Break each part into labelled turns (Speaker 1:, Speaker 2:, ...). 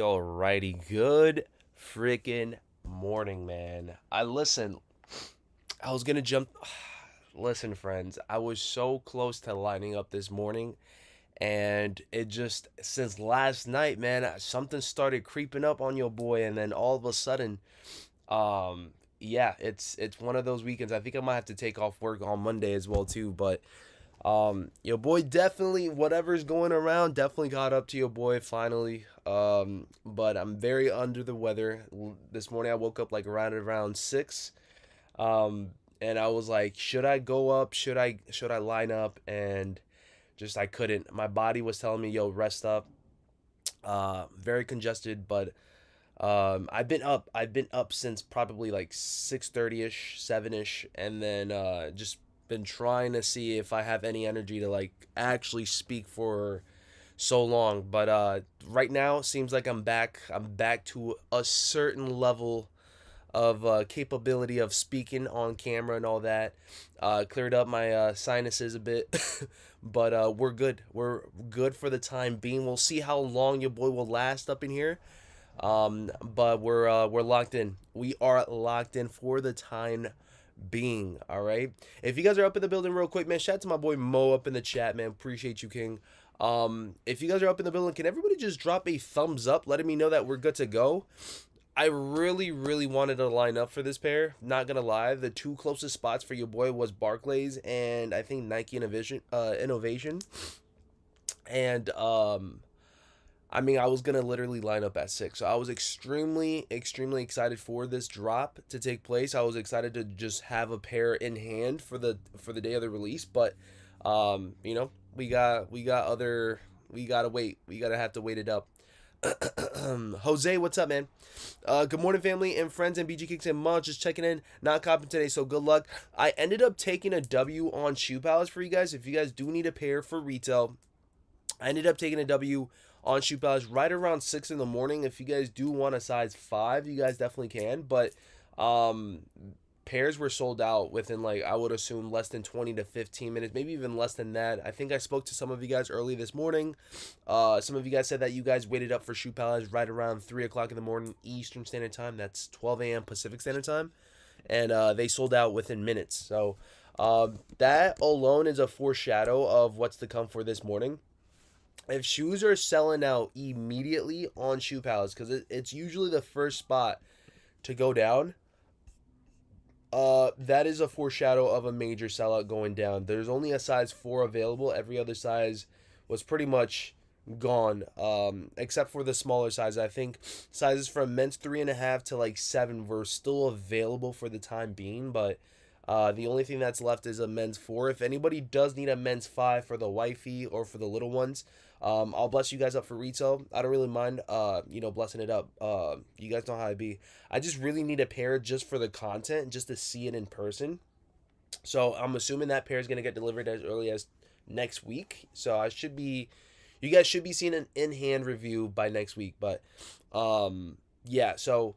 Speaker 1: Alrighty. Good freaking morning, man. I was gonna jump. Listen, friends, I was so close to lining up this morning, and it just, since last night, man, something started creeping up on your boy, and then all of a sudden, yeah, it's one of those weekends. I think I might have to take off work on Monday as well too, but your boy definitely, whatever's going around, definitely got up to your boy finally. But I'm very under the weather. This morning I woke up like around 6. And I was like, should I go up? Should I line up? And just I couldn't. My body was telling me, yo, rest up. Very congested, but I've been up since probably like 6:30ish, 7ish, and then just been trying to see if I have any energy to like actually speak for so long. But right now it seems like I'm back. I'm back to a certain level of capability of speaking on camera and all that. Cleared up my sinuses a bit, but we're good. We're good for the time being. We'll see how long your boy will last up in here. But we're locked in. We are locked in for the time being. All right. If you guys are up in the building real quick, man, shout out to my boy Mo up in the chat, man. Appreciate you, King. If you guys are up in the building, can everybody just drop a thumbs up, letting me know that we're good to go? I really, really wanted to line up for this pair. Not gonna lie, the two closest spots for your boy was Barclays and I think Nike Innovation. And I mean, I was gonna literally line up at 6, so I was extremely, extremely excited for this drop to take place. I was excited to just have a pair in hand for the day of the release, but you know, we gotta wait. We gotta have to wait it up. Jose, what's up, man? Good morning, family and friends and BG Kicks and Mom. Just checking in. Not copping today, so good luck. I ended up taking a W on Shoe Palace for you guys. If you guys do need a pair for retail, I ended up taking a W on Shoe Palace right around 6 in the morning. If you guys do want a size 5, you guys definitely can. But Um, Pairs were sold out within, like, I would assume less than 20 to 15 minutes, maybe even less than that. I think I spoke to some of you guys early this morning. Some of you guys said that you guys waited up for Shoe Palace right around 3 o'clock in the morning Eastern Standard Time. That's 12 a.m. Pacific Standard Time. And they sold out within minutes. So that alone is a foreshadow of what's to come for this morning. If shoes are selling out immediately on Shoe Palace, because it's usually the first spot to go down, that is a foreshadow of a major sellout going down. There's only a size 4 available. Every other size was pretty much gone, except for the smaller size. I think sizes from men's 3.5 to like 7 were still available for the time being, but the only thing that's left is a men's 4. If anybody does need a men's 5 for the wifey or for the little ones, I'll bless you guys up for retail. I don't really mind, blessing it up. You guys know how I be. I just really need a pair just for the content, just to see it in person. So I'm assuming that pair is gonna get delivered as early as next week. So you guys should be seeing an in-hand review by next week. But, yeah. So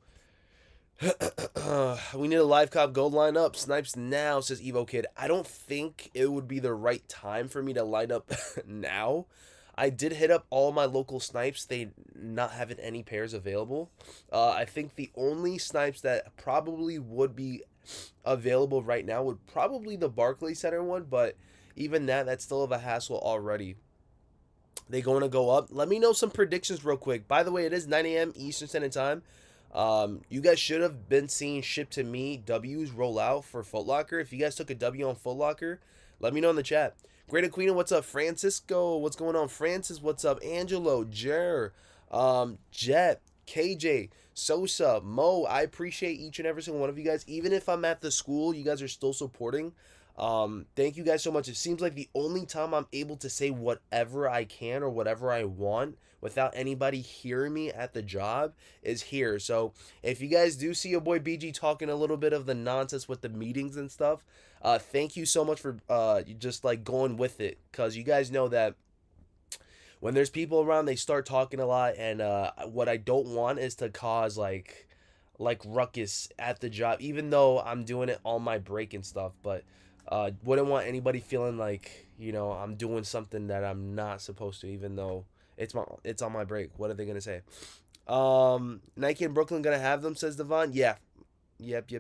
Speaker 1: we need a live cop gold line up. Snipes now, says Evo Kid. I don't think it would be the right time for me to line up now. I did hit up all my local snipes. They not having any pairs available. I think the only snipes that probably would be available right now would probably the Barclay Center one, but even that's still of a hassle already. They going to go up? Let me know some predictions real quick. By the way, it is 9 a.m. Eastern Standard Time. You guys should have been seeing ship to me W's roll out for Foot Locker. If you guys took a W on Foot Locker, let me know in the chat. Great Aquino, what's up? Francisco, what's going on? Francis, what's up? Angelo, Jer, Jet, KJ, Sosa, Mo. I appreciate each and every single one of you guys. Even if I'm at the school, you guys are still supporting. Thank you guys so much. It seems like the only time I'm able to say whatever I can or whatever I want without anybody hearing me at the job is here. So if you guys do see your boy BG talking a little bit of the nonsense with the meetings and stuff, thank you so much for just like going with it, because you guys know that when there's people around, they start talking a lot, and what I don't want is to cause like ruckus at the job, even though I'm doing it on my break and stuff. But wouldn't want anybody feeling like, I'm doing something that I'm not supposed to, even though it's on my break. What are they gonna say? Nike and Brooklyn gonna have them, says Devon. Yeah, yep.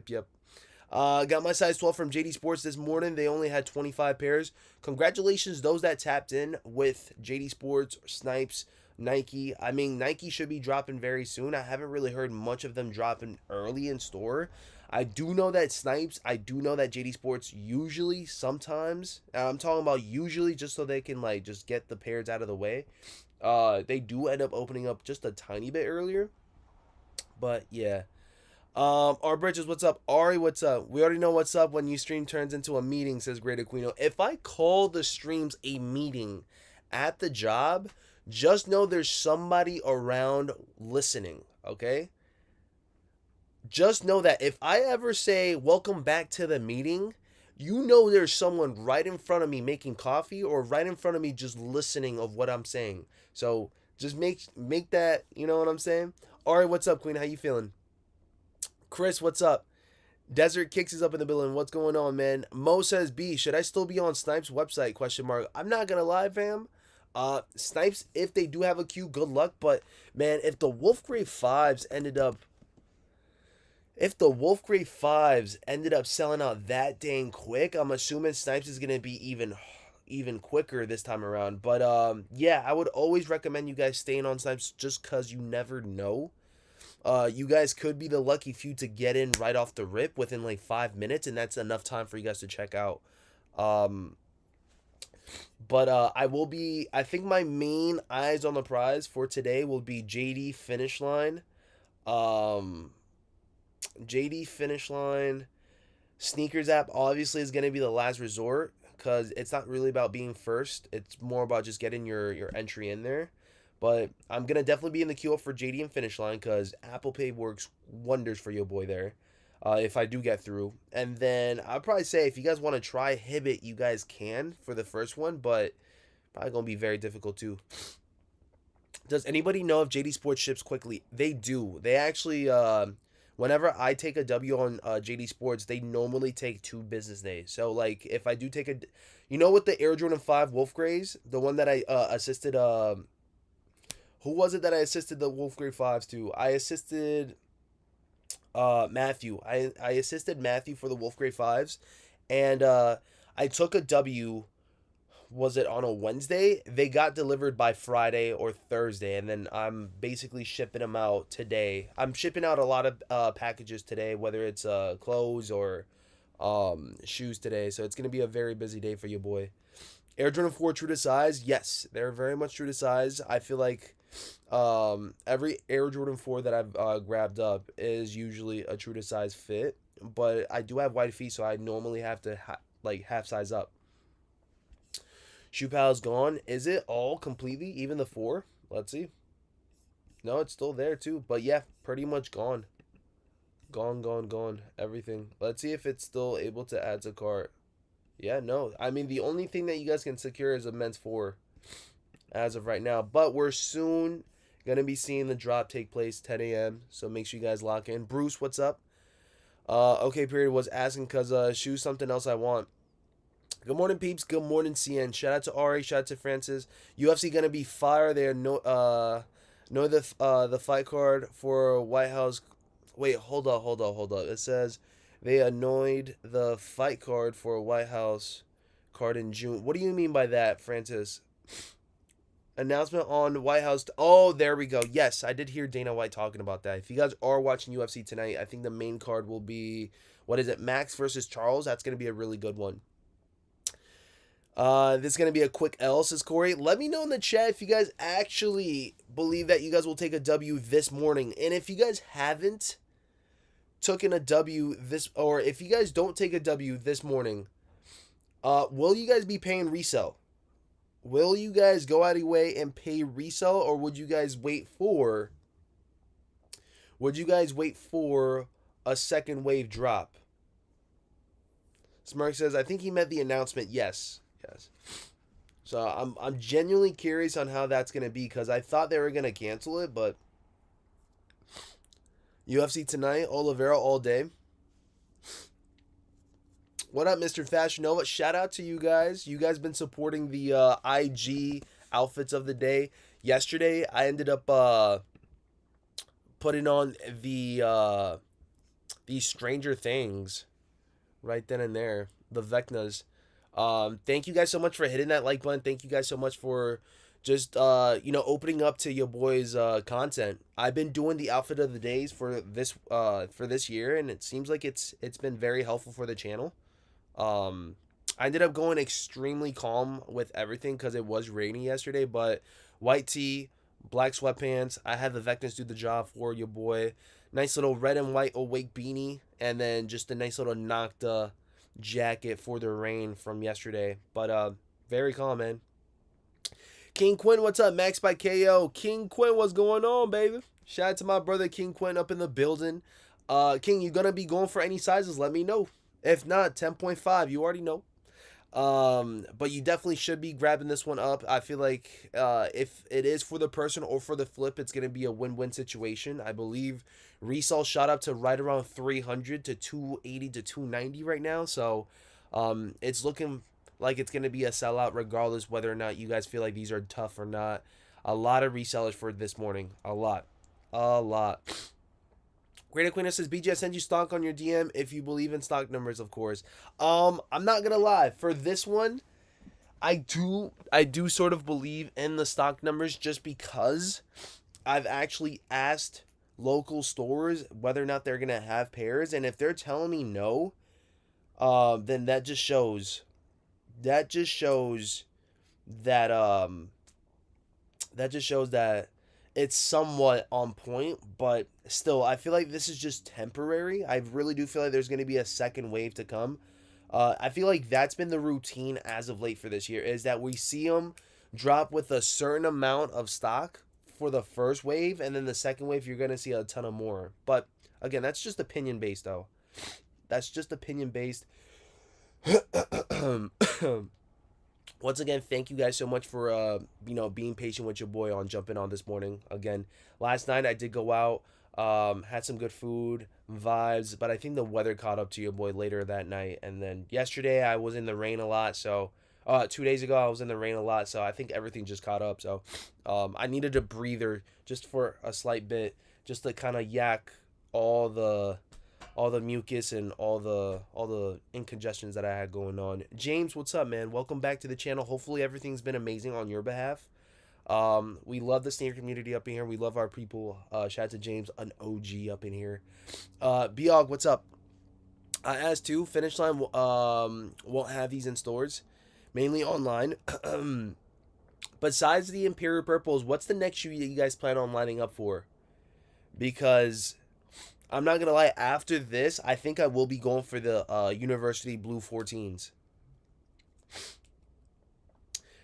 Speaker 1: Got my size 12 from JD Sports this morning. They only had 25 pairs. Congratulations, those that tapped in with JD Sports, Snipes, Nike. I mean, Nike should be dropping very soon. I haven't really heard much of them dropping early in store. I do know that Snipes, I do know that JD Sports usually, sometimes, I'm talking about usually just so they can like just get the pairs out of the way. They do end up opening up just a tiny bit earlier. But yeah. R Bridges, what's up? Ari, what's up? We already know what's up when you stream turns into a meeting, says Great Aquino. If I call the streams a meeting at the job, just know there's somebody around listening, okay? Just know that if I ever say welcome back to the meeting, you know there's someone right in front of me making coffee or right in front of me just listening of what I'm saying. So just make that, you know what I'm saying? Ari, what's up, Queen? How you feeling? Chris, what's up? Desert Kicks is up in the building. What's going on, man? Mo says, B, should I still be on Snipes' website? Question mark. I'm not gonna lie, fam. Snipes, if they do have a queue, good luck. But man, if the Wolfgrave 5s ended up selling out that dang quick, I'm assuming Snipes is gonna be even quicker this time around. But yeah, I would always recommend you guys staying on Snipes just cause you never know. You guys could be the lucky few to get in right off the rip within like 5 minutes, and that's enough time for you guys to check out. But I think my main eyes on the prize for today will be JD Finish Line. JD Finish Line. Sneakers app obviously is going to be the last resort because it's not really about being first. It's more about just getting your entry in there. But I'm going to definitely be in the queue up for JD and Finish Line because Apple Pay works wonders for your boy there if I do get through. And then I'd probably say if you guys want to try Hibbit, you guys can for the first one, but probably going to be very difficult too. Does anybody know if JD Sports ships quickly? They do. They actually, Whenever I take a W on JD Sports, they normally take 2 business days. So like if I do take a, you know, with the Air Jordan 5 Wolf Grays, the one that I assisted, who was it that I assisted the Wolf Gray 5s to? I assisted Matthew. I assisted Matthew for the Wolf Gray 5s, and I took a W. Was it on a Wednesday? They got delivered by Friday or Thursday, and then I'm basically shipping them out today. I'm shipping out a lot of packages today, whether it's clothes or shoes today. So it's gonna be a very busy day for you, boy. Air Jordan 4 true to size? Yes, they're very much true to size. I feel like every Air Jordan 4 that I've grabbed up is usually a true to size fit, but I do have wide feet, so I normally have to like half size up. Shoe Pal's gone. Is it all completely? Even the 4? Let's see. No, it's still there too, but yeah, pretty much gone. Gone, gone, gone. Everything. Let's see if it's still able to add to cart. Yeah, no. I mean, the only thing that you guys can secure is a men's 4 as of right now. But we're soon going to be seeing the drop take place 10 a.m. So make sure you guys lock in. Bruce, what's up? Okay, period was asking because shoes something else I want. Good morning, peeps. Good morning, CN. Shout out to Ari. Shout out to Francis. UFC going to be fire there. No, know the fight card for White House. Wait, hold up. It says they annoyed the fight card for White House card in June. What do you mean by that, Francis? Announcement on White House. Oh, there we go. Yes, I did hear Dana White talking about that. If you guys are watching UFC tonight, I think the main card will be, what is it, Max versus Charles. That's going to be a really good one. This is going to be a quick L, says Corey. Let me know in the chat if you guys actually believe that you guys will take a W this morning. And if you guys haven't taken a W this, or if you guys don't take a W this morning, will you guys be paying resell? Will you guys go out of your way and pay resell, or would you guys wait for a second wave drop? Smirk says, I think he meant the announcement. Yes. So I'm genuinely curious on how that's gonna be, because I thought they were gonna cancel it, but UFC tonight, Oliveira all day. What up, Mr. Fashion Nova? Shout out to you guys. You guys been supporting the IG outfits of the day. Yesterday, I ended up putting on the Stranger Things right then and there, the Vecnas. Thank you guys so much for hitting that like button. Thank you guys so much for just opening up to your boys content. I've been doing the outfit of the days for this year, and it seems like it's been very helpful for the channel. I ended up going extremely calm with everything because it was rainy yesterday, but white tee, black sweatpants. I had the Vectors do the job for your boy. Nice little red and white awake beanie, and then just a nice little Nocta jacket for the rain from yesterday. But very calm, man. King Quinn, what's up? Max by KO. King Quinn, what's going on, baby? Shout out to my brother King Quinn up in the building. King, you gonna be going for any sizes? Let me know. If not, 10.5, you already know. But you definitely should be grabbing this one up. I feel like if it is for the person or for the flip, it's gonna be a win-win situation. I believe resale shot up to right around 300 to 280 to 290 right now. So it's looking like it's gonna be a sellout regardless whether or not you guys feel like these are tough or not. A lot of resellers for this morning. A lot. Great Acquaintance says, BG, I send you stock on your DM if you believe in stock numbers, of course. I'm not gonna lie. For this one, I do sort of believe in the stock numbers just because I've actually asked local stores whether or not they're gonna have pairs, and if they're telling me no, then that just shows that it's somewhat on point, but still, I feel like this is just temporary. I really do feel like there's going to be a second wave to come. I feel like that's been the routine as of late for this year, is that we see them drop with a certain amount of stock for the first wave, and then the second wave, you're going to see a ton of more. But, again, that's just opinion-based, though. That's just opinion-based. Once again, thank you guys so much for being patient with your boy on jumping on this morning. Again, last night I did go out. Had some good food, vibes, but I think the weather caught up to your boy later that night. And then yesterday I was in the rain a lot, so 2 days ago I was in the rain a lot, so I think everything just caught up. So I needed a breather just for a slight bit, just to kind of yak all the mucus and all the incongestions that I had going on. James, what's up, man? Welcome back to the channel. Hopefully everything's been amazing on your behalf. We love the sneaker community up in here. We love our people. Shout out to James, an OG up in here. Biog, what's up? As to Finish Line, won't have these in stores, mainly online. Besides the Imperial Purples, what's the next shoe you guys plan on lining up for? Because I'm not gonna lie, after this, I think I will be going for the University Blue 14s.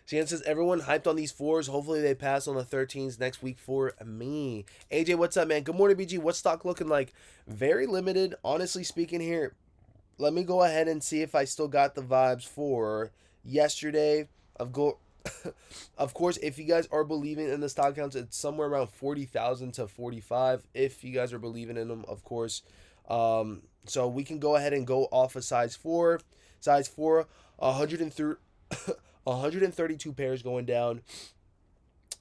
Speaker 1: Sian says, everyone hyped on these fours. Hopefully they pass on the 13s next week for me. AJ, what's up, man? Good morning, BG. What's stock looking like? Very limited, honestly speaking here. Let me go ahead and see if I still got the vibes for yesterday. Of course, if you guys are believing in the stock counts, it's somewhere around 40,000 to 45. If you guys are believing in them, of course. So we can go ahead and go off of size 4. Size 4, 103. 132 pairs going down.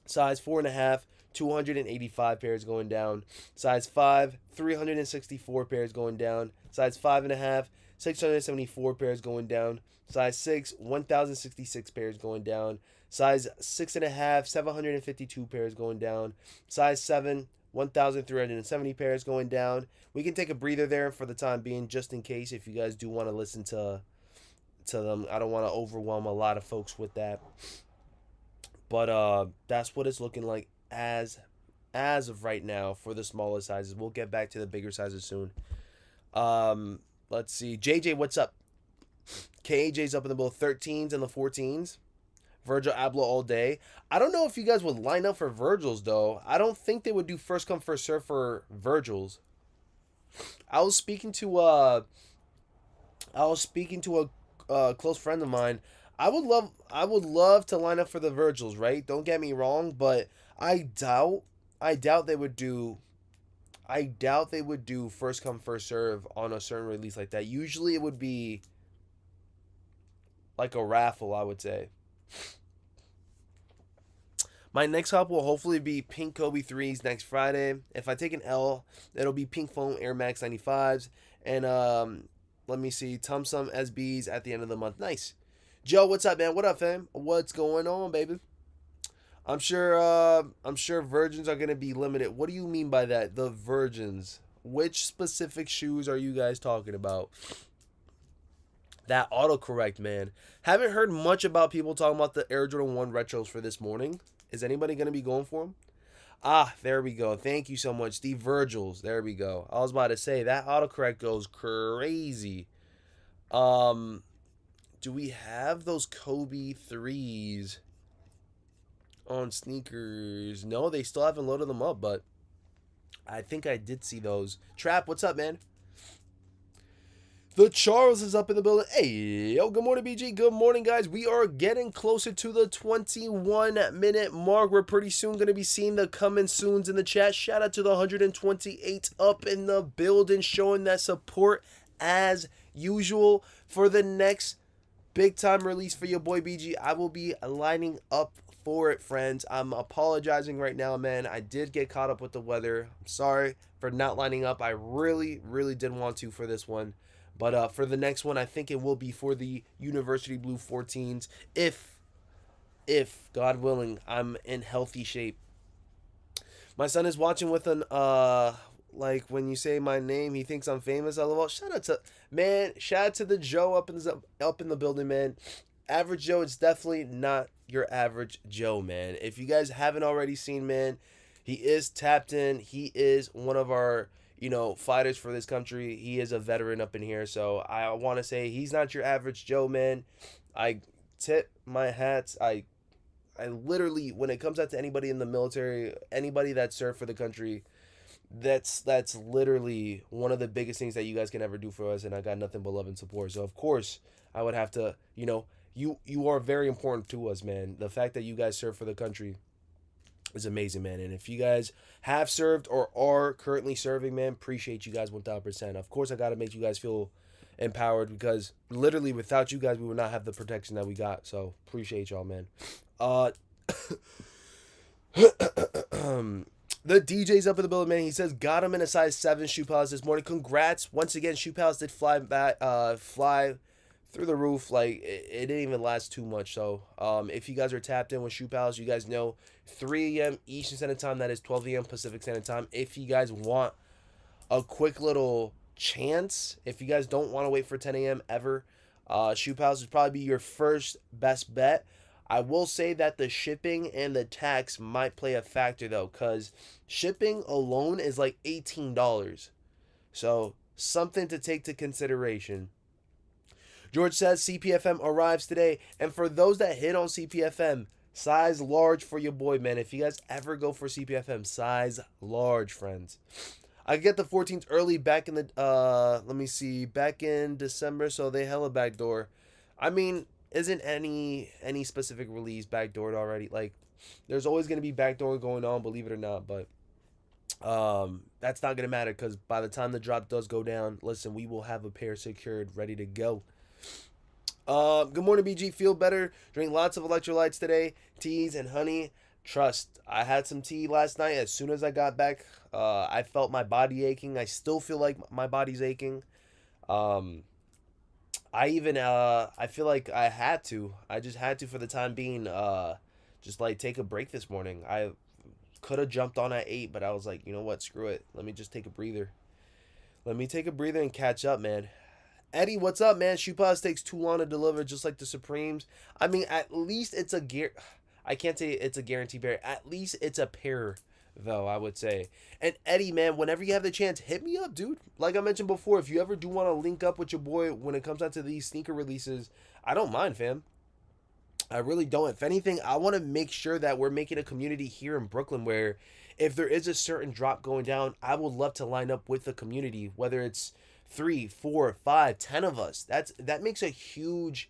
Speaker 1: Size 4.5, 285 pairs going down. Size 5, 364 pairs going down. Size 5.5, 674 pairs going down. Size 6, 1,066 pairs going down. Size 6.5, 752 pairs going down. Size 7, 1,370 pairs going down. We can take a breather there for the time being, just in case if you guys do want to listen to them. I don't want to overwhelm a lot of folks with that, but that's what it's looking like as of right now for the smaller sizes. We'll get back to the bigger sizes soon. Let's see, JJ, what's up? KJ's up in the both 13s and the 14s. Virgil Abloh all day. I don't know if you guys would line up for Virgils though. I don't think they would do first come first serve for Virgils. I was speaking to a close friend of mine. I would love to line up for the Virgils, right? Don't get me wrong, but I doubt they would do first come first serve on a certain release like that. Usually it would be like a raffle, I would say. My next hop will hopefully be pink Kobe 3s next Friday. If I take an L, it'll be pink foam Air Max 95s and let me see, Tumsum SBs at the end of the month. Nice. Joe, what's up, man? What up, fam? What's going on, baby? I'm sure virgins are gonna be limited. What do you mean by that? The virgins. Which specific shoes are you guys talking about? That autocorrect, man. Haven't heard much about people talking about the Air Jordan 1 retros for this morning. Is anybody gonna be going for them? Ah, there we go. Thank you so much. The Virgils. There we go. I was about to say, that autocorrect goes crazy. Do we have those Kobe 3s on sneakers? No, they still haven't loaded them up, but I think I did see those. Trap, what's up, man? The Charles is up in the building. Hey, yo, good morning, BG. Good morning, guys. We are getting closer to the 21-minute mark. We're pretty soon going to be seeing the coming soons in the chat. Shout out to the 128 up in the building, showing that support as usual. For the next big-time release for your boy BG, I will be lining up for it, friends. I'm apologizing right now, man. I did get caught up with the weather. I'm sorry for not lining up. I really, really did want to for this one. But for the next one, I think it will be for the University Blue 14s. If God willing, I'm in healthy shape. My son is watching with an like when you say my name, he thinks I'm famous. LOL. Shout out to the Joe up in the building, man. Average Joe, it's definitely not your average Joe, man. If you guys haven't already seen, man, he is tapped in. He is one of our fighters for this country. He is a veteran up in here, so I want to say he's not your average Joe, man. I tip my hats. I literally, when it comes out to anybody in the military, anybody that served for the country, that's literally one of the biggest things that you guys can ever do for us, and I got nothing but love and support. So of course I would have to, you are very important to us, man. The fact that you guys serve for the country, is amazing, man. And if you guys have served or are currently serving, man, appreciate you guys 1000%. Of course, I got to make you guys feel empowered because literally without you guys, we would not have the protection that we got. So appreciate y'all, man. Uh, the DJ's up in the building, man. He says got him in a size 7 shoe palace this morning. Congrats once again. Shoe palace did fly through the roof. Like it didn't even last too much. So if you guys are tapped in with Shoe Palace, you guys know 3 a.m. Eastern Standard Time. That is 12 a.m. Pacific Standard Time. If you guys want a quick little chance, if you guys don't want to wait for 10 a.m. ever, Shoe Palace would probably be your first best bet. I will say that the shipping and the tax might play a factor though, because shipping alone is like $18. So something to take to consideration. George says CPFM arrives today. And for those that hit on CPFM, size large for your boy, man. If you guys ever go for CPFM, size large, friends. I get the 14th early back in the, let me see, back in December. So they hella backdoor. I mean, isn't any specific release backdoored already? Like, there's always going to be backdoor going on, believe it or not. But that's not going to matter because by the time the drop does go down, listen, we will have a pair secured, ready to go. Good morning, BG. Feel better. Drink lots of electrolytes today. Teas and honey. Trust. I had some tea last night. As soon as I got back, I felt my body aching. I still feel like my body's aching. I feel like I had to. I just had to for the time being. Just like take a break this morning. I could have jumped on at 8, but I was like, you know what? Screw it. Let me just take a breather. Let me take a breather and catch up, man. Eddie, what's up, man? Shoe Palace takes too long to deliver, just like the Supremes. I mean, at least it's a gear. I can't say it's a guarantee pair. At least it's a pair, though, I would say. And Eddie, man, whenever you have the chance, hit me up, dude. Like I mentioned before, if you ever do want to link up with your boy when it comes out to these sneaker releases, I don't mind, fam. I really don't. If anything, I want to make sure that we're making a community here in Brooklyn where if there is a certain drop going down, I would love to line up with the community, whether it's 3, 4, 5, 10 of us. That makes a huge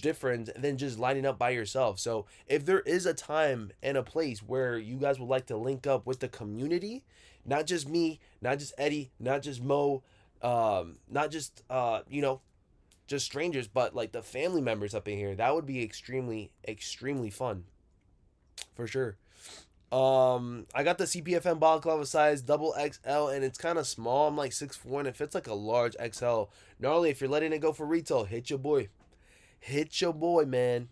Speaker 1: difference than just lining up by yourself. So if there is a time and a place where you guys would like to link up with the community, not just me, not just Eddie, not just Mo, not just just strangers, but like the family members up in here, that would be extremely fun for sure. I got the CPFM balaclava size double XL, and it's kind of small. I'm like 6'4", and it fits like a large XL. Gnarly, if you're letting it go for retail, hit your boy, man.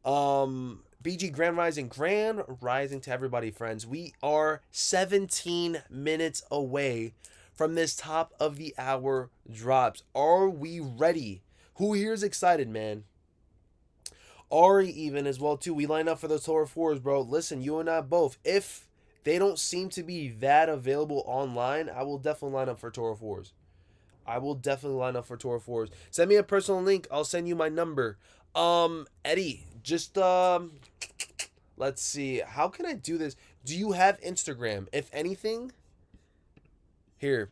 Speaker 1: BG Grand Rising to everybody, friends. We are 17 minutes away from this top of the hour drops. Are we ready? Who here is excited, man? Ari even as well too. We line up for those Torah 4s, bro. Listen, you and I both. If they don't seem to be that available online, I will definitely line up for Torah 4s. I will definitely line up for Torah 4s. Send me a personal link. I'll send you my number. Eddie, just let's see. How can I do this? Do you have Instagram? If anything, here.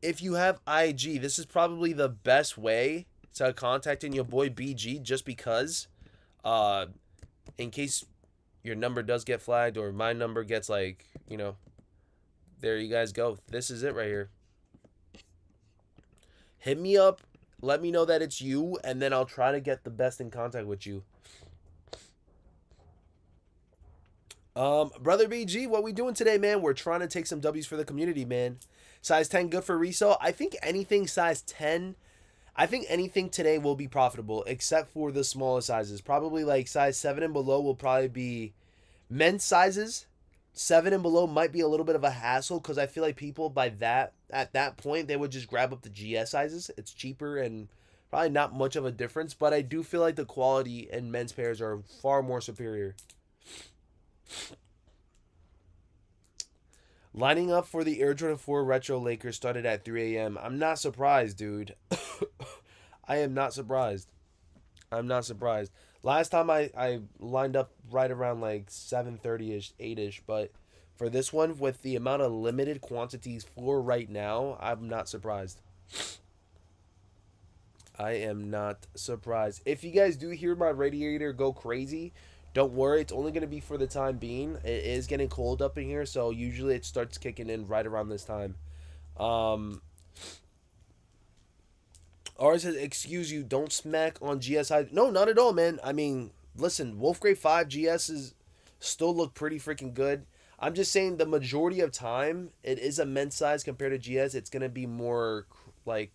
Speaker 1: If you have IG, this is probably the best way to contacting your boy BG just because in case your number does get flagged or my number gets like, there you guys go. This is it right here. Hit me up. Let me know that it's you, and then I'll try to get the best in contact with you. Brother BG, what we doing today, man? We're trying to take some W's for the community, man. Size 10 good for resale. I think anything size 10, I think anything today will be profitable except for the smaller sizes. Probably like size 7 and below will probably be men's sizes. 7 and below might be a little bit of a hassle because I feel like people at that point, they would just grab up the GS sizes. It's cheaper and probably not much of a difference, but I do feel like the quality in men's pairs are far more superior. Lining up for the Air Jordan 4 Retro Lakers started at 3 a.m. I'm not surprised, dude. I am not surprised. I'm not surprised. Last time I lined up right around like 7:30ish, 8ish, but for this one, with the amount of limited quantities for right now, I'm not surprised. I am not surprised. If you guys do hear my radiator go crazy, Don't worry, it's only gonna be for the time being. It is getting cold up in here, so usually it starts kicking in right around this time. Um, Ours says, "Excuse you, don't smack on GS. No, not at all, man. I mean, listen, Wolf Grade 5 GS is still look pretty freaking good. I'm just saying the majority of time it is a men's size compared to GS. It's gonna be more like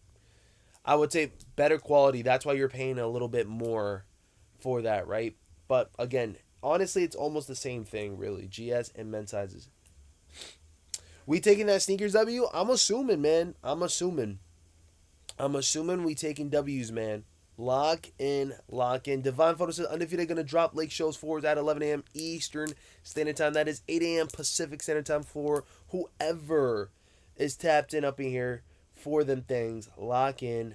Speaker 1: I would say better quality. That's why you're paying a little bit more for that, right? But again, honestly, it's almost the same thing, really. GS and men's sizes. We taking that sneakers W? I'm assuming, man. I'm assuming we taking W's, man. Lock in, lock in. Divine Photo says Undefeated gonna drop Lake Shows forwards at 11 a.m. Eastern Standard Time. That is 8 a.m. Pacific Standard Time for whoever is tapped in up in here for them things. Lock in,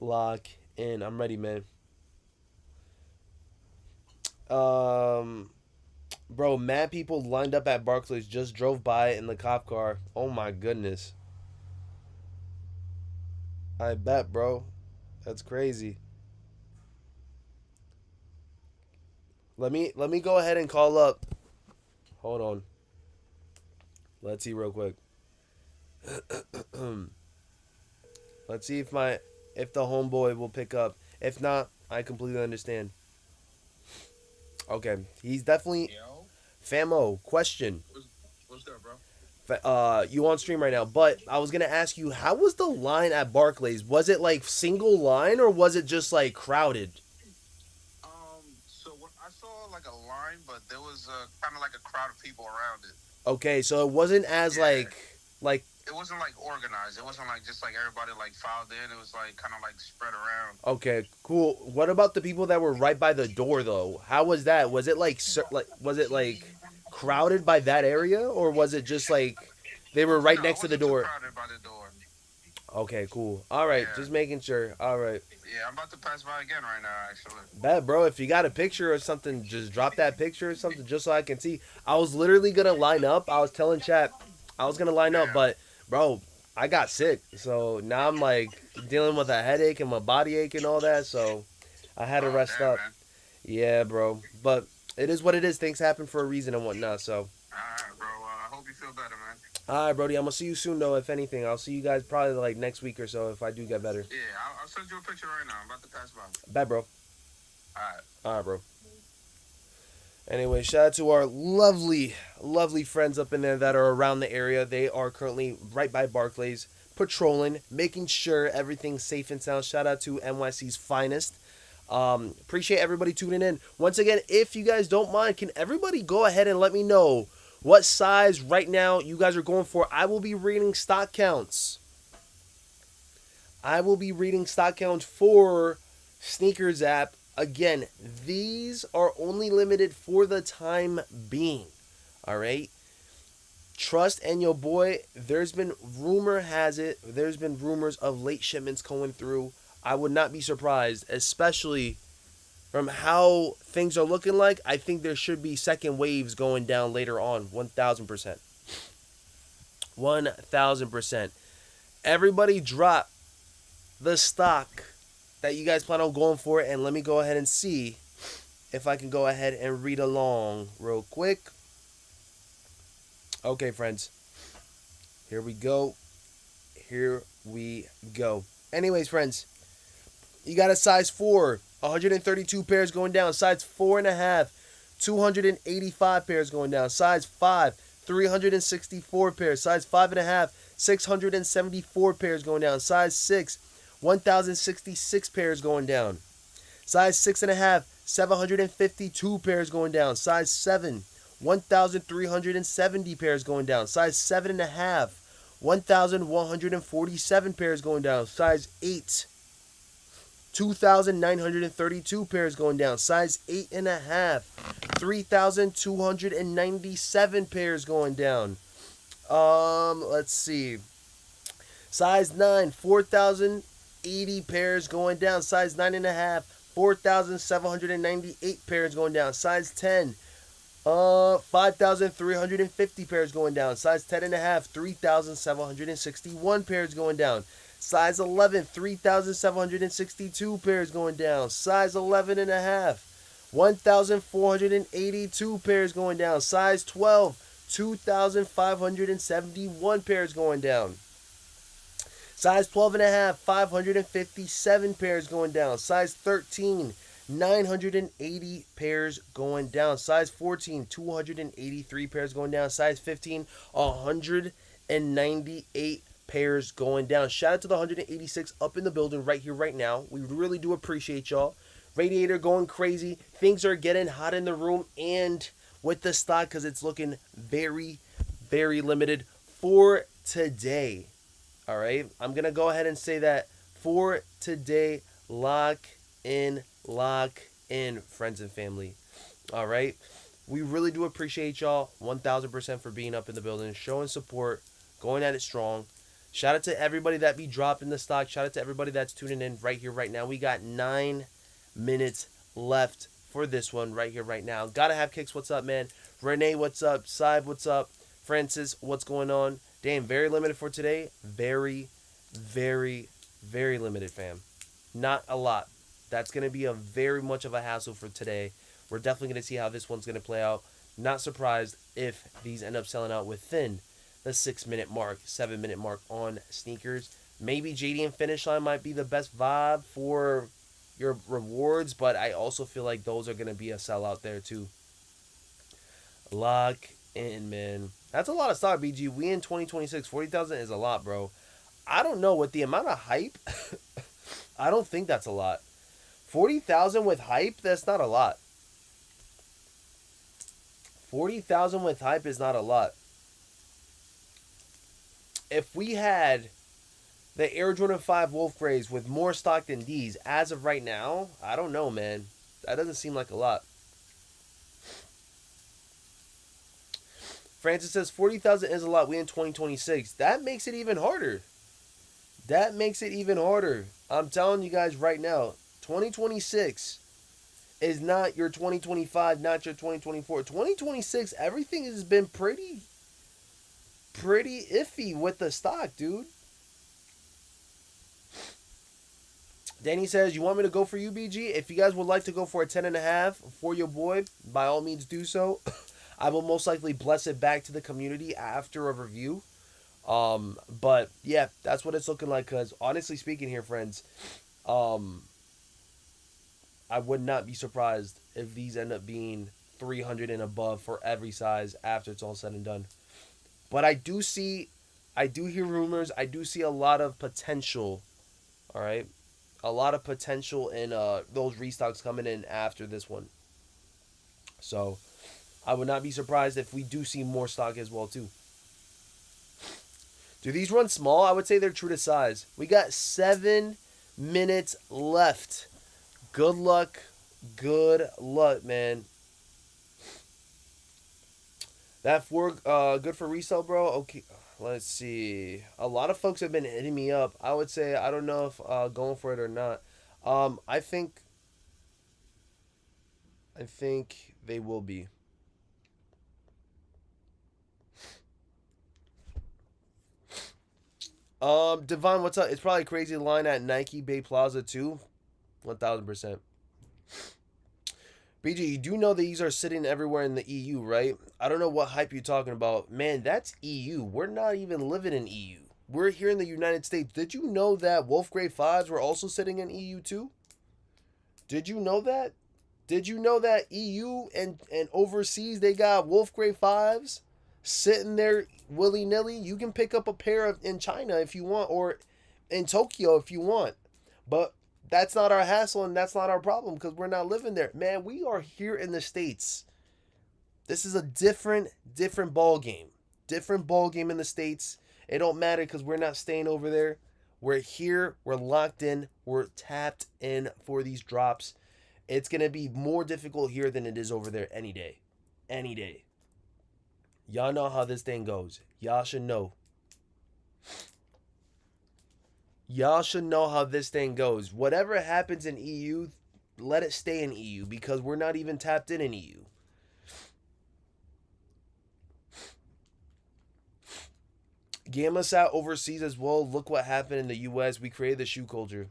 Speaker 1: lock in. I'm ready, man. Um, bro, mad people lined up at Barclays just drove by in the cop car. Oh my goodness. I bet, bro. That's crazy. Let me go ahead and call up. Hold on. Let's see real quick. Let's see if the homeboy will pick up. If not, I completely understand. Okay, he's definitely
Speaker 2: Yo,
Speaker 1: Famo. Question.
Speaker 2: what's good, bro?
Speaker 1: You on stream right now? But I was gonna ask you, how was the line at Barclays? Was it like single line or was it just like crowded?
Speaker 2: So what I saw like a line, but there was kind of like a crowd of people around it.
Speaker 1: Okay, so it wasn't as
Speaker 2: Yeah,
Speaker 1: like
Speaker 2: it wasn't like organized. It wasn't like just like everybody like filed in. It was like kind of like spread around.
Speaker 1: okay, cool. What about the people that were right by the door though? How was that? Was it like was it like crowded by that area or was it just like they were right
Speaker 2: No, it
Speaker 1: next to the
Speaker 2: wasn't too
Speaker 1: door?
Speaker 2: crowded by the door.
Speaker 1: Okay, cool. All right,
Speaker 2: Yeah,
Speaker 1: just making sure. All right.
Speaker 2: yeah. I'm about to pass by again right now, actually.
Speaker 1: Bet, bro, if you got a picture or something, just drop that picture or something just so I can see. I was literally gonna line up. I was telling chat I was gonna line up,
Speaker 2: Yeah.
Speaker 1: but bro, I got sick. So now I'm like dealing with a headache and my body ache and all that, so I had to
Speaker 2: Oh
Speaker 1: rest
Speaker 2: damn,
Speaker 1: up.
Speaker 2: man.
Speaker 1: Yeah, bro. But it is what it is. Things happen for a reason and whatnot. So,
Speaker 2: All right, bro. I hope you feel better, man.
Speaker 1: all right, Brody. I'm gonna see you soon, though. If anything, I'll see you guys probably like next week or so if I do get better.
Speaker 2: Yeah, I'll send you a picture right now. I'm about to pass by.
Speaker 1: Bet, bro.
Speaker 2: All right.
Speaker 1: All right, bro. Anyway, shout out to our lovely, lovely friends up in there that are around the area. They are currently right by Barclays, patrolling, making sure everything's safe and sound. Shout out to NYC's finest. Appreciate everybody tuning in. Once again, if you guys don't mind, can everybody go ahead and let me know what size right now you guys are going for? I will be reading stock counts. I will be reading stock counts for Sneakers app. Again, these are only limited for the time being. All right. Trust and your boy. There's been rumors of late shipments going through. I would not be surprised, especially from how things are looking like. I think there should be second waves going down later on. 1,000%. 1,000%. Everybody drop the stock that you guys plan on going for, and let me go ahead and see if I can go ahead and read along real quick. Okay, friends. Here we go. Here we go. Anyways, friends, you got a size 4, 132 pairs going down. Size 4.5, 285 pairs going down. Size 5, 364 pairs. Size 5.5, 674 pairs going down. Size 6, 1,066 pairs going down. Size 6.5, 752 pairs going down. Size 7, 1,370 pairs going down. Size 7.5, 1,147 pairs going down. Size 8, 2,932 pairs going down. Size 8.5, 3,297 pairs going down. Let's see. Size 9, 4,080 pairs going down. Size 9.5, 4,798 pairs going down. Size 10, 5,350 pairs going down. Size 10.5, 3,761 pairs going down. Size 11, 3,762 pairs going down. Size 11.5, 1,482 pairs going down. Size 12, 2,571 pairs going down. Size 12 and a half, 557 pairs going down. Size 13, 980 pairs going down. Size 14, 283 pairs going down. Size 15, 198 pairs going down. Shout out to the 186 up in the building right here, right now. We really do appreciate y'all. Radiator going crazy. Things are getting hot in the room and with the stock because it's looking very, very limited for today. All right. I'm going to go ahead and say that for today, lock in, friends and family. All right. We really do appreciate y'all 1000% for being up in the building, showing support, going at it strong. Shout out to everybody that be dropping the stock. Shout out to everybody that's tuning in right here, right now. We got 9 minutes left for this one right here, right now. Gotta have kicks. What's up, man? Renee, what's up? Sive, what's up? Francis, what's going on? Damn, very limited for today. Very, very, very limited, fam. Not a lot. That's going to be a very much of a hassle for today. We're definitely going to see how this one's going to play out. Not surprised if these end up selling out within the 6 minute mark, 7 minute mark on sneakers. Maybe JD and Finish Line might be the best vibe for your rewards, but I also feel like those are going to be a sellout there too. Lock in, man. That's a lot of stock, BG. We in 2026. 40,000 is a lot, bro. I don't know. With the amount of hype, I don't think that's a lot. 40,000 with hype, that's not a lot. 40,000 with hype is not a lot. If we had the Air Jordan 5 Wolf Grays with more stock than these, as of right now, I don't know, man. That doesn't seem like a lot. Francis says 40,000 is a lot. We in 2026. That makes it even harder. That makes it even harder. I'm telling you guys right now, 2026 is not your 2025, not your 2024. 2026, everything has been pretty iffy with the stock, dude. Danny says, you want me to go for you, BG? If you guys would like to go for a 10.5 for your boy, by all means do so. I will most likely bless it back to the community after a review. But yeah, that's what it's looking like. Because honestly speaking here, friends, I would not be surprised if these end up being 300 and above for every size after it's all said and done. But I do hear rumors. I do see a lot of potential. All right. A lot of potential in those restocks coming in after this one. So I would not be surprised if we do see more stock as well too. Do these run small? I would say they're true to size. We got 7 minutes left. Good luck. Good luck, man. That good for resale, bro. Okay, let's see. A lot of folks have been hitting me up. I would say I don't know if going for it or not. I think they will be. Devon, what's up? It's probably a crazy line at Nike Bay Plaza too. 1000%. BG, you do know that these are sitting everywhere in the EU, right? I don't know what hype you're talking about. Man, that's EU. We're not even living in EU. We're here in the United States. Did you know that Wolf Grey 5s were also sitting in EU too? Did you know that? Did you know that EU and overseas they got Wolf Grey 5s sitting there willy-nilly? You can pick up a pair of in China if you want, or in Tokyo if you want. But that's not our hassle and that's not our problem because we're not living there. Man, we are here in the States. This is a different ball game. Different ball game in the States. It don't matter because we're not staying over there. We're here. We're locked in. We're tapped in for these drops. It's going to be more difficult here than it is over there any day. Any day. Y'all know how this thing goes. Y'all should know. Y'all should know how this thing goes. Whatever happens in EU, let it stay in EU because we're not even tapped in EU. Gamma sat overseas as well. Look what happened in the US. We created the shoe culture.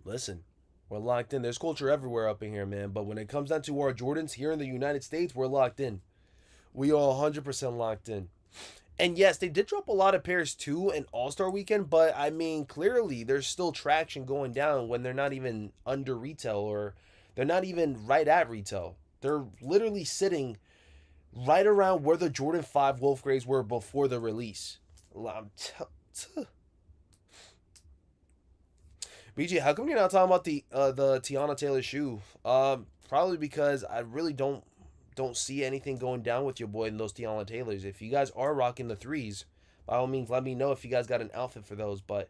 Speaker 1: Listen, We're locked in. There's culture everywhere up in here, man. But when it comes down to our Jordans here in the United States, we're locked in. We are 100% locked in. And yes, they did drop a lot of pairs too in All Star Weekend, but I mean, clearly there's still traction going down when they're not even under retail or they're not even right at retail. They're literally sitting right around where the Jordan 5 Wolf Grays were before the release. BG, how come you're not talking about the Tiana Taylor shoe? Probably because I really don't see anything going down with your boy in those Tiana Taylors. If you guys are rocking the threes, by all means, let me know if you guys got an outfit for those. But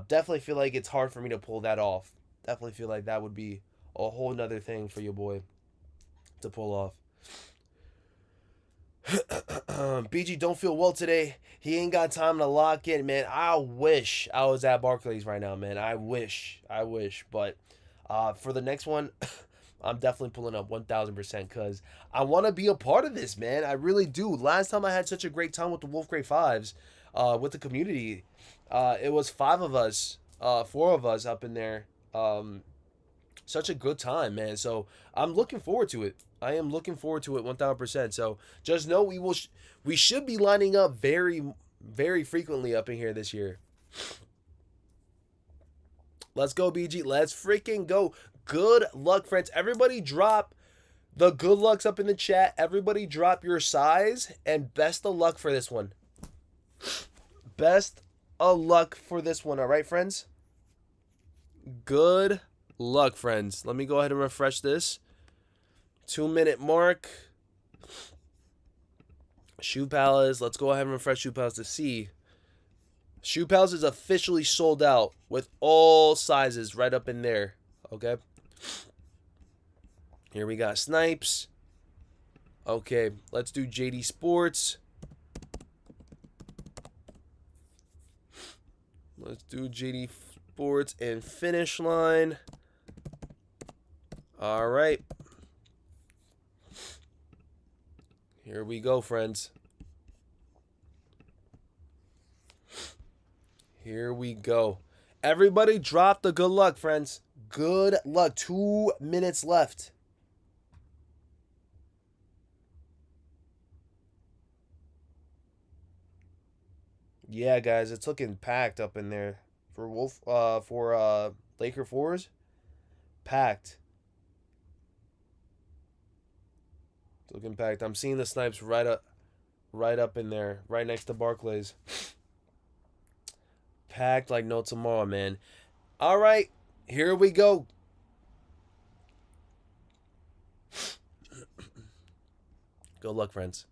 Speaker 1: definitely feel like it's hard for me to pull that off. Definitely feel like that would be a whole nother thing for your boy to pull off. BG don't feel well today. He ain't got time to lock in, man. I wish I was at Barclays right now, man. I wish. But for the next one, I'm definitely pulling up 1000% because I want to be a part of this, man. I really do. Last time I had such a great time with the Wolf Grey Fives, with the community. It was four of us up in there. Such a good time, man. So I'm looking forward to it. I am looking forward to it 1000%. So just know we should be lining up very frequently up in here this year. Let's go, BG. Let's freaking go. Good luck, friends. Everybody drop the good lucks up in the chat. Everybody drop your size and best of luck for this one. Best of luck for this one, all right, friends? Good luck, friends. Let me go ahead and refresh this. 2-minute mark. Shoe Palace. Let's go ahead and refresh Shoe Palace to see. Shoe Palace is officially sold out with all sizes right up in there. Okay. Here we got Snipes. Okay, let's do JD Sports. Let's do JD Sports and Finish Line. All right. Here we go, friends. Here we go. Everybody drop the good luck, friends. Good luck. 2 minutes left. Yeah, guys, it's looking packed up in there for Laker fours. Packed. It's looking packed. I'm seeing the Snipes right up in there, right next to Barclays. Packed like no tomorrow, man. All right, here we go. Good luck, friends.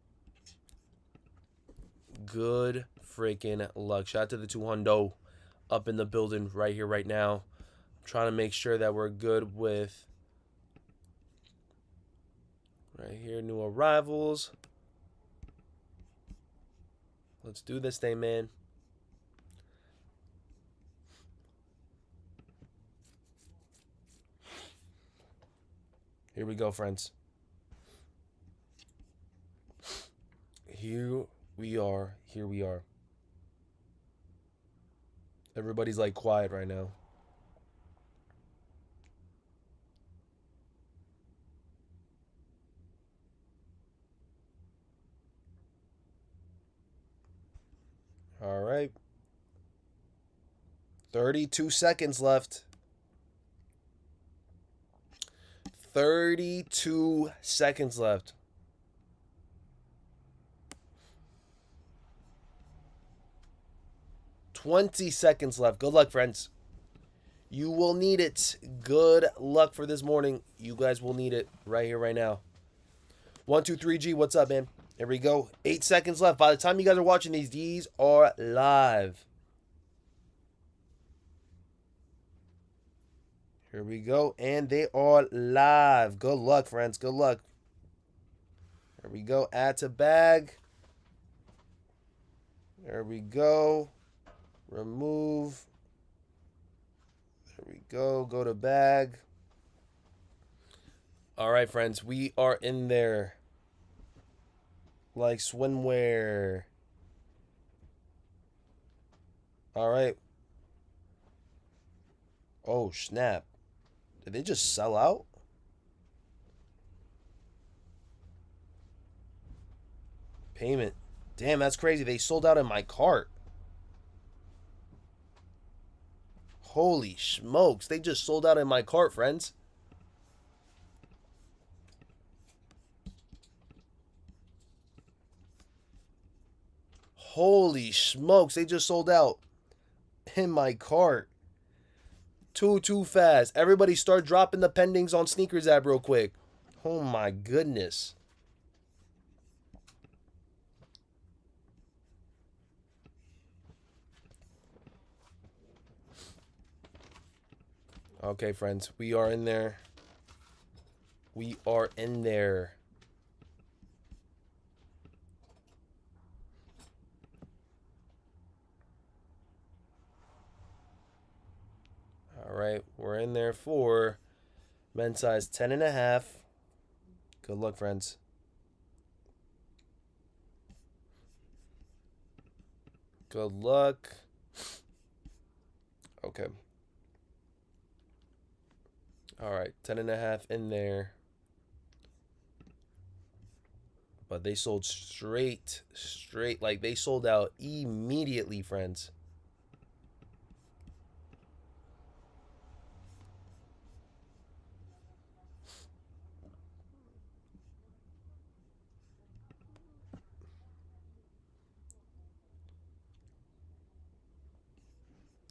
Speaker 1: Good freaking luck. Shout out to the 200 up in the building right here, right now. I'm trying to make sure that we're good with right here, new arrivals. Let's do this thing, man. Here we go, friends. Here we are. Here we are. Everybody's like quiet right now. All right. 32 seconds left. 32 seconds left. $20 seconds left. Good luck, friends. You will need it. Good luck for this morning. You guys will need it right here, right now. 123G, what's up, man? Here we go. 8 seconds left. By the time you guys are watching these are live. Here we go. And they are live. Good luck, friends. Good luck. There we go. Add to bag. There we go. Remove. There we go. Go to bag. All right, friends. We are in there. Like swimwear. All right. Oh, snap. Did they just sell out? Payment. Damn, that's crazy. They sold out in my cart. Holy smokes. They just sold out in my cart, friends. Holy smokes. They just sold out in my cart. Too fast. Everybody start dropping the pendings on Sneakers app real quick. Oh my goodness. Okay, friends. We are in there. We are in there. All right. We're in there for men's size 10 and a half. Good luck, friends. Good luck. Okay. All right. 10 and a half in there. But they sold straight. Like they sold out immediately, friends.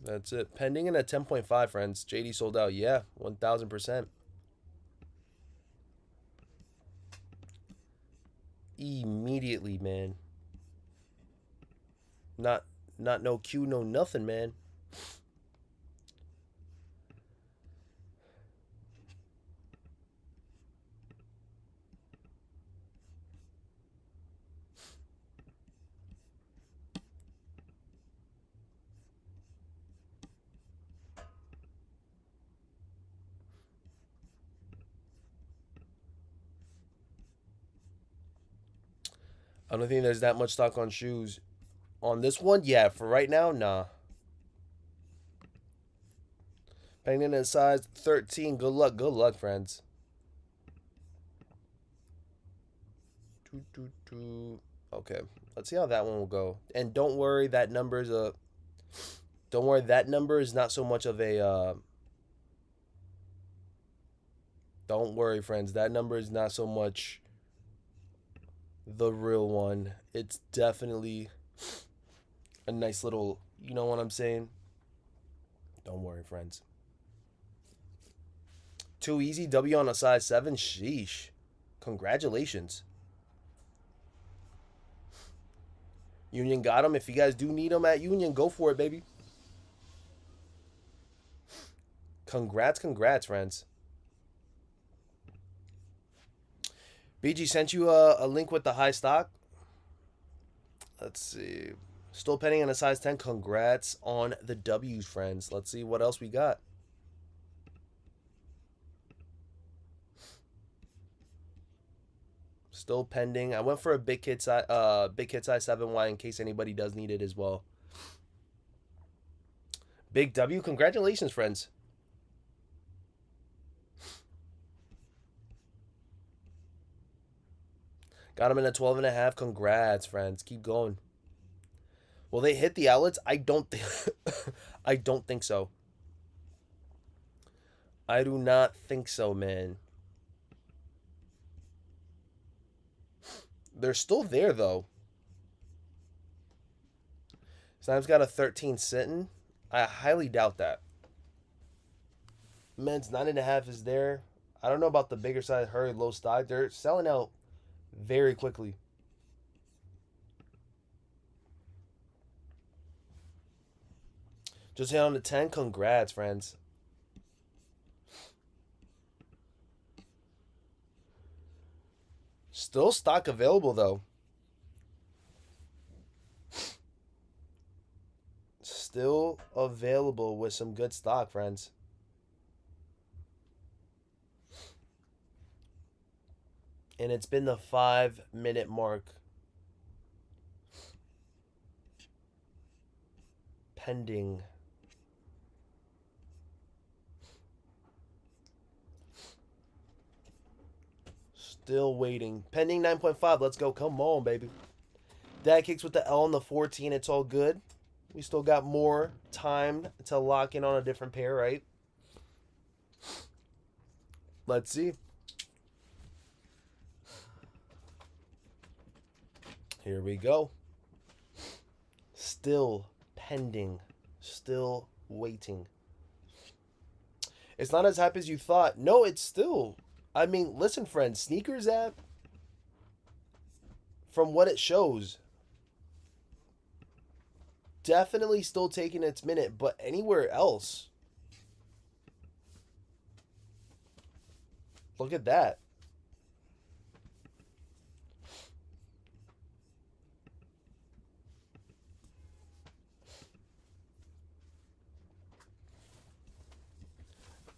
Speaker 1: That's it. Pending in at 10.5, friends. JD sold out. Yeah, 1000%. Immediately, man. Not not no queue, no nothing, man. I don't think there's that much stock on shoes. On this one, yeah, for right now, nah. Pending in at size 13. Good luck, friends. Okay, let's see how that one will go. And don't worry, that number is a. Don't worry, that number is not so much of a. Don't worry, friends. That number is not so much the real one. It's definitely a nice little. You know what I'm saying? Don't worry, friends. Too easy. W on a size 7. Sheesh. Congratulations. Union got them. If you guys do need them at Union, go for it, baby. Congrats, friends. BG sent you a link with the high stock. Let's see. Still pending on a size 10. Congrats on the W's, friends. Let's see what else we got. Still pending. I went for a big kid size 7Y in case anybody does need it as well. Big W. Congratulations, friends. Got him in a 12 and a half. Congrats, friends. Keep going. Will they hit the outlets? I don't think I don't think so. I do not think so, man. They're still there though. Snipe's got a 13 sitting. I highly doubt that. Men's 9.5 is there. I don't know about the bigger size hurry low stock. They're selling out very quickly. Just hit on the 10. Congrats, friends. Still stock available though. Still available with some good stock, friends. And it's been the 5-minute mark. Pending. Still waiting. Pending 9.5. Let's go. Come on, baby. Dad kicks with the L on the 14. It's all good. We still got more time to lock in on a different pair, right? Let's see. Here we go. Still pending. Still waiting. It's not as hype as you thought. No, it's still. I mean, listen, friends. Sneakers app, from what it shows, definitely still taking its minute. But anywhere else, look at that.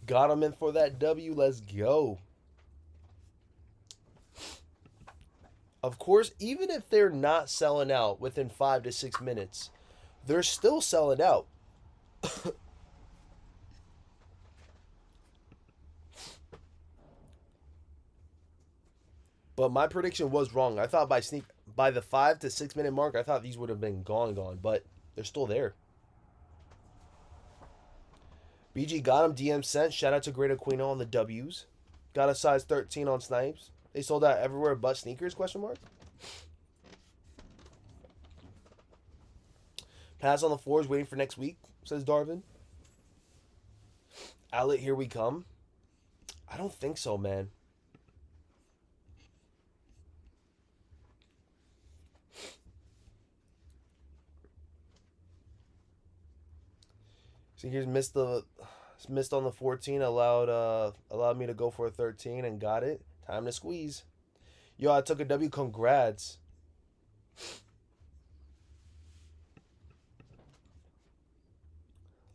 Speaker 1: Got him in for that W. Let's go. Of course, even if they're not selling out within 5 to 6 minutes, they're still selling out. But my prediction was wrong. I thought by the 5 to 6 minute mark, I thought these would have been gone, but they're still there. BG got him. DM sent. Shout out to Great Aquino on the W's. Got a size 13 on Snipes. They sold out everywhere but sneakers? Question mark. Pass on the floors, waiting for next week, says Darvin. Outlet, here we come. I don't think so, man. See, here's missed on the 14. Allowed me to go for a 13 and got it. Time to squeeze. Yo, I took a W. Congrats.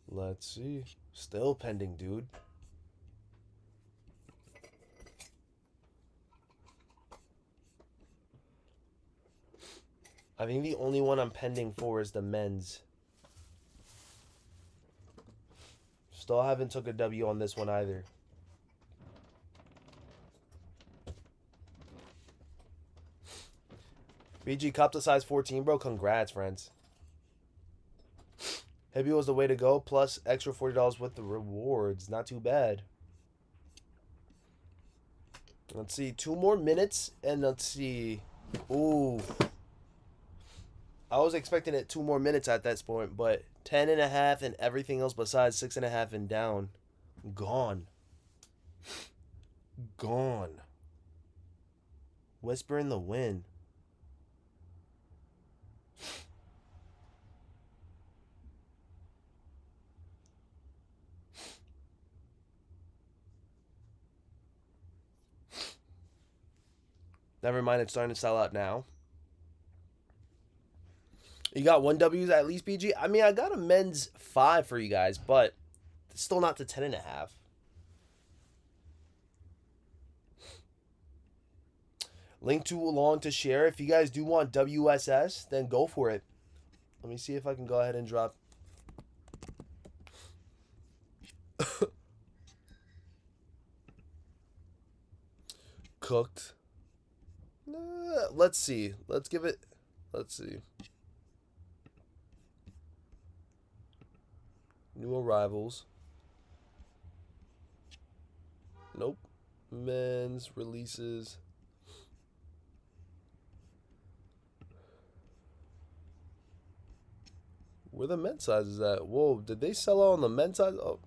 Speaker 1: Let's see. Still pending, dude. I think the only one I'm pending for is the men's. Still haven't took a W on this one either. BG copped a size 14, bro. Congrats, friends. Heavy was the way to go, plus extra $40 with the rewards. Not too bad. Let's see. 2 more minutes, and let's see. Ooh. I was expecting it 2 more minutes at that point, but 10.5 and everything else besides 6.5 and down. Gone. Gone. Whisper in the wind. Never mind, it's starting to sell out now. You got one W's at least, BG? I mean, I got a men's 5 for you guys, but still not to 10.5. Link too long to share. If you guys do want WSS, then go for it. Let me see if I can go ahead and drop. Cooked. Let's see. Let's give it. Let's see. New arrivals. Nope. Men's releases. Where the men's sizes at? Whoa, did they sell out on the men's size? Oh.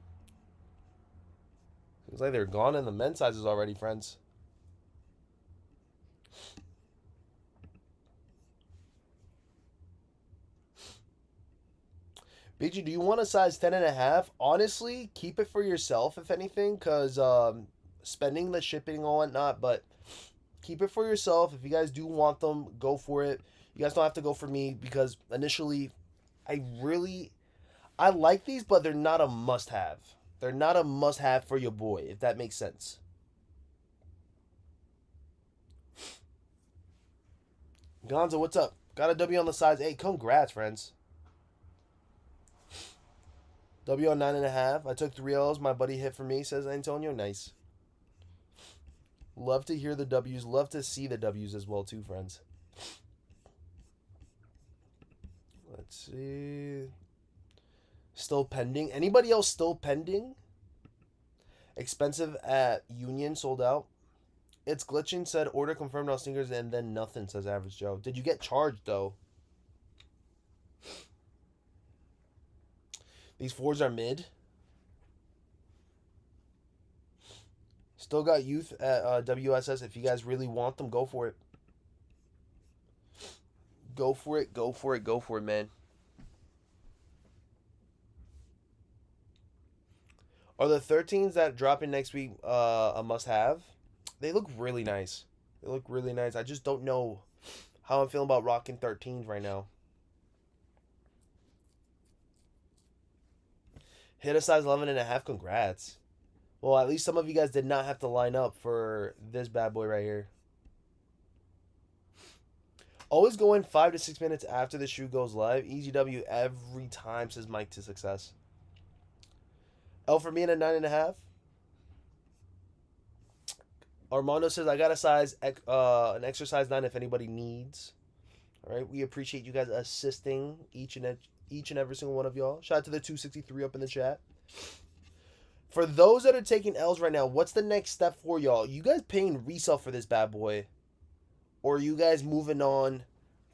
Speaker 1: Seems like they're gone in the men's sizes already, friends. BG, do you want a size 10.5? Honestly, keep it for yourself, if anything, because spending the shipping and whatnot, but keep it for yourself. If you guys do want them, go for it. You guys don't have to go for me because initially, I like these, but they're not a must-have. They're not a must-have for your boy, if that makes sense. Gonzo, what's up? Got a W on the size 8. Congrats, friends. W on 9.5. I took 3 L's. My buddy hit for me, says Antonio. Nice. Love to hear the W's. Love to see the W's as well, too, friends. Let's see. Still pending. Anybody else still pending? Expensive at Union, sold out. It's glitching, said order confirmed on sneakers, and then nothing, says Average Joe. Did you get charged, though? These fours are mid. Still got youth at WSS. If you guys really want them, go for it. Go for it, go for it, go for it, man. Are the 13s that drop in next week a must-have? They look really nice. They look really nice. I just don't know how I'm feeling about rocking 13s right now. Hit a size 11 and a half. Congrats. Well, at least some of you guys did not have to line up for this bad boy right here. Always go in 5 to 6 minutes after the shoe goes live. Easy W every time, says Mike to Success. L for me at a 9.5. Armando says I got a size an extra size 9 if anybody needs. All right, we appreciate you guys assisting each and every single one of y'all. Shout out to the 263 up in the chat. For those that are taking L's right now, what's the next step for y'all? You guys paying resale for this bad boy? Or are you guys moving on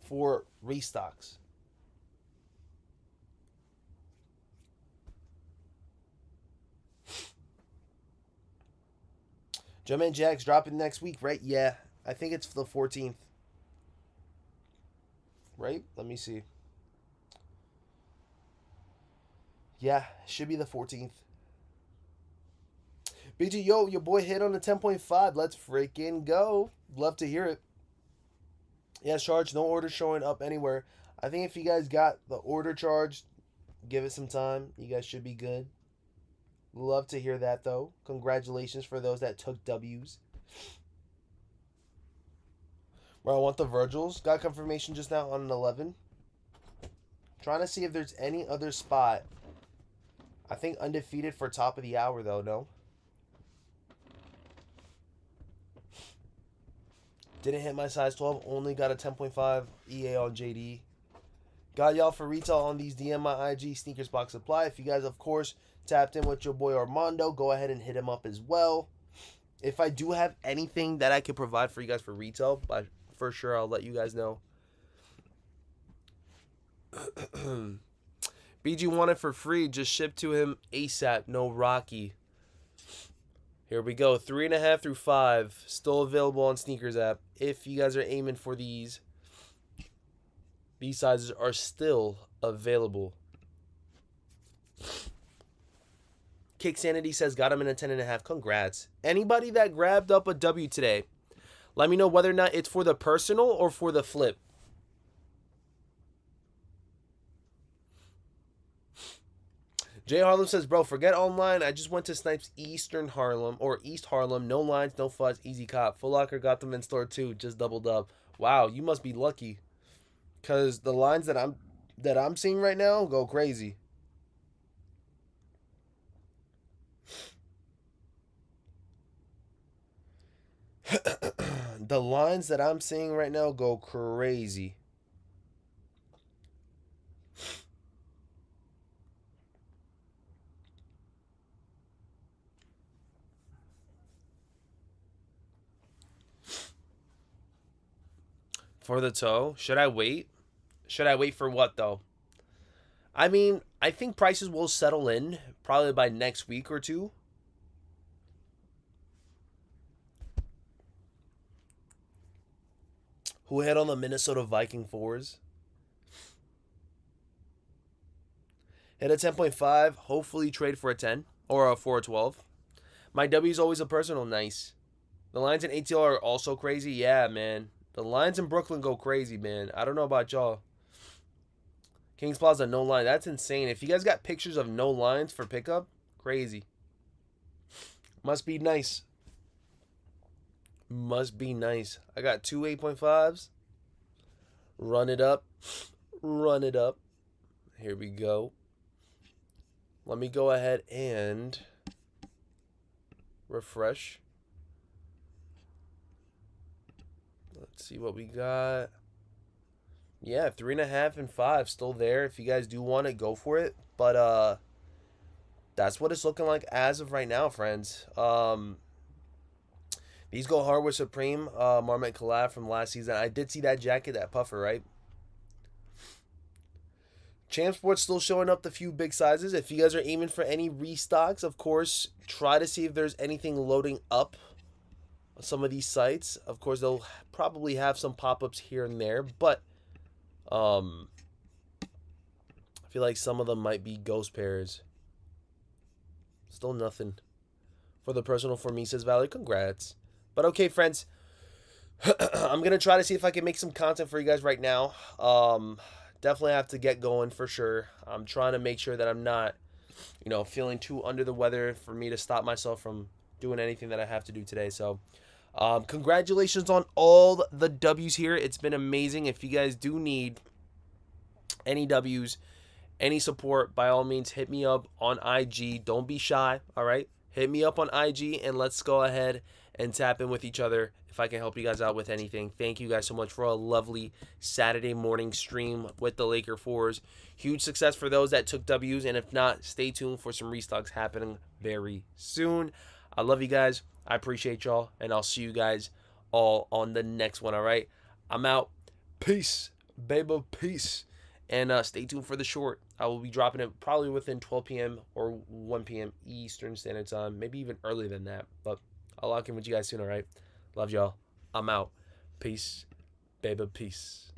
Speaker 1: for restocks? Jumpman Jack's dropping next week, right? Yeah, I think it's the 14th. Right? Let me see. Yeah, should be the 14th. BG, yo, your boy hit on the 10.5. Let's freaking go. Love to hear it. Yeah, charge. No order showing up anywhere. I think if you guys got the order charged, give it some time. You guys should be good. Love to hear that, though. Congratulations for those that took W's. Bro, I want the Virgils. Got confirmation just now on an 11. Trying to see if there's any other spot. I think undefeated for top of the hour, though, no? Didn't hit my size 12. Only got a 10.5 EA on JD. Got y'all for retail on these DM my IG sneakers box supply. If you guys, of course, tapped in with your boy Armando, go ahead and hit him up as well. If I do have anything that I can provide for you guys for retail, for sure I'll let you guys know. BG wanted for free. Just ship to him ASAP. No Rocky. Here we go. 3.5 through 5. Still available on Sneakers app. If you guys are aiming for these sizes are still available. Kick Sanity says got him in a 10.5. Congrats. Anybody that grabbed up a W today, let me know whether or not it's for the personal or for the flip. Jay Harlem says, bro, forget online. I just went to Snipes Eastern Harlem or East Harlem. No lines, no fuzz, easy cop. Full Locker got them in store too. Just doubled up. Wow, you must be lucky. Cause the lines that I'm seeing right now go crazy. The lines that I'm seeing right now go crazy. For the toe, should I wait? Should I wait for what though? I mean, I think prices will settle in probably by next week or two. Who hit on the Minnesota Viking fours? Hit a 10.5. Hopefully trade for a 10 or for a 12. My W is always a personal. Nice. The lines in ATL are also crazy. Yeah, man. The lines in Brooklyn go crazy, man. I don't know about y'all. Kings Plaza, no line. That's insane. If you guys got pictures of no lines for pickup, crazy. Must be nice. Must be nice. I got two 8.5s. Run it up. Run it up. Here we go. Let me go ahead and refresh. Let's see what we got. Yeah, 3.5 and 5 still there. If you guys do want it, go for it. But that's what it's looking like as of right now, friends. These go hard with Supreme Marmot collab from last season. I did see that jacket, that puffer, right? Champ Sports still showing up the few big sizes. If you guys are aiming for any restocks, of course, try to see if there's anything loading up on some of these sites. Of course, they'll probably have some pop-ups here and there, but um, I feel like some of them might be ghost pairs. Still nothing for the personal for me, says Valerie. Congrats. But okay, friends, I'm gonna try to see if I can make some content for you guys right now. Definitely have to get going for sure. I'm trying to make sure that I'm not, feeling too under the weather for me to stop myself from doing anything that I have to do today. So, congratulations on all the W's here. It's been amazing. If you guys do need any W's, any support, by all means, hit me up on IG. Don't be shy, all right? Hit me up on IG and let's go ahead and tap in with each other if I can help you guys out with anything. Thank you guys so much for a lovely Saturday morning stream with the Laker Fours. Huge success for those that took W's, and if not, stay tuned for some restocks happening very soon. I love you guys. I appreciate y'all, and I'll see you guys all on the next one, all right? I'm out. Peace, baby, peace. And stay tuned for the short. I will be dropping it probably within 12 p.m. or 1 p.m. Eastern Standard Time. Maybe even earlier than that. But I'll lock in with you guys soon, all right? Love y'all. I'm out. Peace. Baby, peace.